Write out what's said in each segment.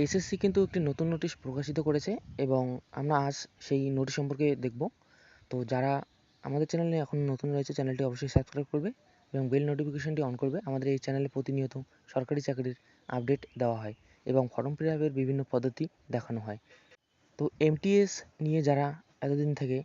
SSC কিন্তু একটি নতুন নোটিশ প্রকাশিত করেছে এবং আমরা আজ সেই নোটিশ সম্পর্কে দেখব। তো যারা আমাদের চ্যানেলে এখন নতুন রয়েছে চ্যানেলটি অবশ্যই সাবস্ক্রাইব করবে এবং বেল নোটিফিকেশনটি অন করবে। আমাদের এই চ্যানেলে প্রতিনিয়ত সরকারি চাকরির আপডেট দেওয়া হয় এবং ফর্ম ফিল আপের বিভিন্ন পদ্ধতি দেখানো হয়। তো এমটিএস নিয়ে যারা এতদিন থেকে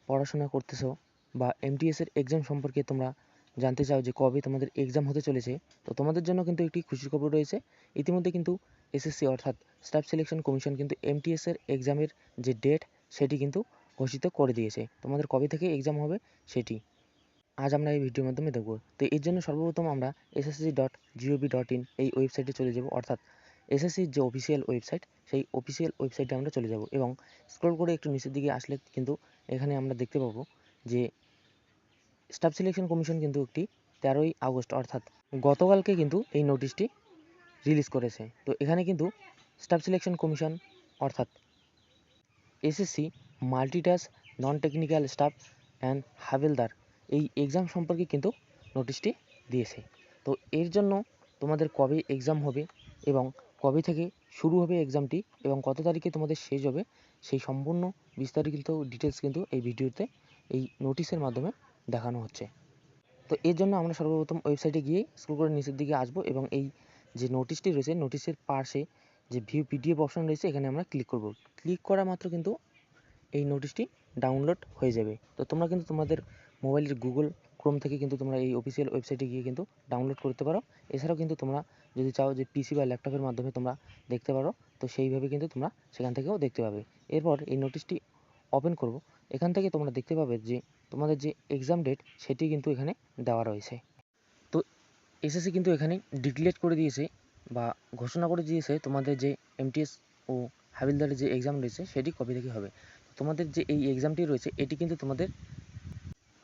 পড়াশোনা করতেছো বা এমটিএসের এক্সাম সম্পর্কে তোমরা জানতে চাও যে কবে তোমাদের এক্সাম হতে চলেছে, তো তোমাদের জন্য কিন্তু একটি খুশির খবর রয়েছে। ইতিমধ্যে কিন্তু এসএসসি অর্থাৎ স্টাফ সিলেকশন কমিশন কিন্তু এমটিএসের এক্সামের যে ডেট সেটি কিন্তু ঘোষিত করে দিয়েছে। তোমাদের কবে থেকে এক্সাম হবে সেটি আজ আমরা এই ভিডিওর মাধ্যমে দেখব। তো এর জন্য সর্বপ্রথম আমরা ssc.gov.in এই ওয়েবসাইটে চলে যাব, অর্থাৎ এসএসসির যে অফিসিয়াল ওয়েবসাইট সেই অফিসিয়াল ওয়েবসাইটে আমরা চলে যাব এবং স্ক্রল করে একটু নিচের দিকে আসলে কিন্তু এখানে আমরা দেখতে পাবো যে স্টাফ সিলেকশন কমিশন কিন্তু একটি 13ই আগস্ট অর্থাৎ গতকালকে কিন্তু এই নোটিশটি রিলিজ করেছে। তো এখানে কিন্তু স্টাফ সিলেকশন কমিশন অর্থাৎ SSC multitask non technical staff and Havaldar এই এক্সাম সম্পর্কে কিন্তু নোটিশটি দিয়েছে। তো এর জন্য তোমাদের কবে এক্সাম হবে এবং কবে থেকে শুরু হবে এক্সামটি এবং কত তারিখে তোমাদের শেষ হবে সেই সম্পূর্ণ বিস্তারিত ডিটেলস কিন্তু এই ভিডিওতে এই নোটিশের মাধ্যমে দেখানো হচ্ছে। তো এর জন্য আমরা সর্বপ্রথম ওয়েবসাইটে গিয়ে স্ক্রল করে নিচের দিকে আসবো এবং এই যে নোটিশটি রয়েছে নোটিশের পাশে যে ভিউ পিডিএফ অপশন রয়েছে এখানে আমরা ক্লিক করব। ক্লিক করা মাত্র কিন্তু এই নোটিশটি ডাউনলোড হয়ে যাবে। তো তোমরা কিন্তু তোমাদের মোবাইলের গুগল ক্রোম থেকে কিন্তু তোমরা এই অফিসিয়াল ওয়েবসাইটে গিয়ে কিন্তু ডাউনলোড করতে পারো। এছাড়াও কিন্তু তোমরা যদি চাও যে পিসি বা ল্যাপটপের মাধ্যমে তোমরা দেখতে পারো, তো সেইভাবে কিন্তু তোমরা সেখান থেকেও দেখতে পাবে। এরপর এই নোটিশটি ওপেন করব। এখান থেকে তোমরা দেখতে পাবে যে তোমাদের যে এক্সাম ডেট সেটি কিন্তু এখানে দেওয়া রয়েছে। তো এসএসসি কিন্তু এখানে ডিক্লেয়ার করে দিয়েছে বা ঘোষণা করে দিয়েছে তোমাদের যে এমটিএস ও হাবিলদারের যে এক্সাম রয়েছে সেটি কবে থেকে হবে। তোমাদের যে এই এক্সামটি রয়েছে এটি কিন্তু তোমাদের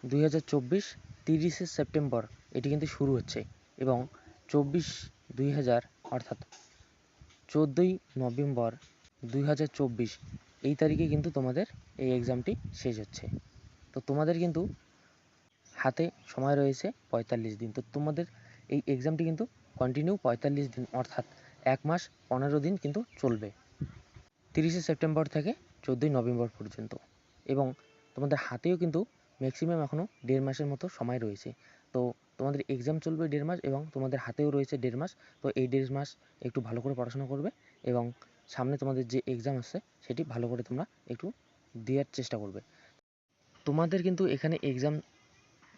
2024 30শে সেপ্টেম্বর এটি কিন্তু শুরু হচ্ছে এবং 24/2000 অর্থাৎ 14ই নভেম্বর 2024 এই তারিখে কিন্তু তোমাদের এই এক্সামটি শেষ হচ্ছে। তো তোমাদের কিন্তু হাতে সময় রয়েছে 45 দিন। তো তোমাদের এই এক্সামটি কিন্তু কন্টিনিউ 45 দিন অর্থাৎ 1 মাস 15 দিন কিন্তু চলবে 30শে সেপ্টেম্বর থেকে 14ই নভেম্বর পর্যন্ত এবং তোমাদের হাতেও কিন্তু ম্যাক্সিমাম এখনও 1.5 মাসের মতো সময় রয়েছে। তো তোমাদের এক্সাম চলবে 1.5 মাস এবং তোমাদের হাতেও রয়েছে 1.5 মাস। তো এই 1.5 মাস একটু ভালো করে পড়াশোনা করবে এবং সামনে তোমাদের যে এক্সাম আসছে সেটি ভালো করে তোমরা একটু দেওয়ার চেষ্টা করবে। তোমাদের কিন্তু এখানে এক্সাম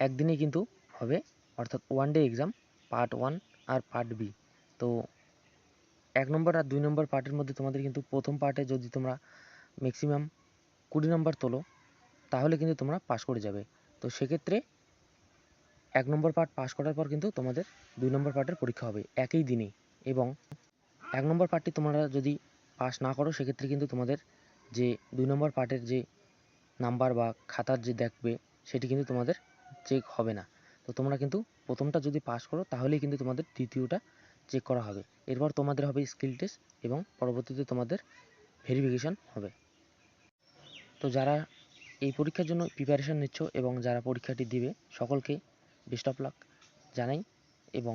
একদিনেই কিন্তু হবে, অর্থাৎ ওয়ান ডে এক্সাম পার্ট 1 আর পার্ট বি। তো 1 নম্বর আর 2 নম্বর পার্টের মধ্যে তোমাদের কিন্তু প্রথম পার্টে যদি তোমরা ম্যাক্সিমাম 20 নম্বর তোলো তাহলে কিন্তু তোমরা পাস করে যাবে। তো সেক্ষেত্রে 1 নম্বর পার্ট পাস করার পর কিন্তু তোমাদের 2 নম্বর পার্টের পরীক্ষা হবে একই দিনে এবং 1 নম্বর পার্টটি তোমরা যদি পাস না করো সেক্ষেত্রে কিন্তু তোমাদের যে 2 নম্বর পার্টের যে নাম্বার বা খাতার যে দেখবে সেটি কিন্তু তোমাদের চেক হবে না। তো তোমরা কিন্তু প্রথমটা যদি পাস করো তাহলেই কিন্তু তোমাদের দ্বিতীয়টা চেক করা হবে। এরপর তোমাদের হবে স্কিল টেস্ট এবং পরবর্তীতে তোমাদের ভেরিফিকেশন হবে। তো যারা এই পরীক্ষার জন্য প্রিপারেশন নিচ্ছ এবং যারা পরীক্ষাটি দিবে সকলকে বেস্ট অফ লাক জানাই এবং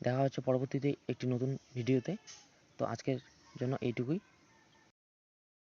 দেখা হচ্ছে পরবর্তীতে একটি নতুন ভিডিওতে। তো আজকের জন্য এইটুকুই।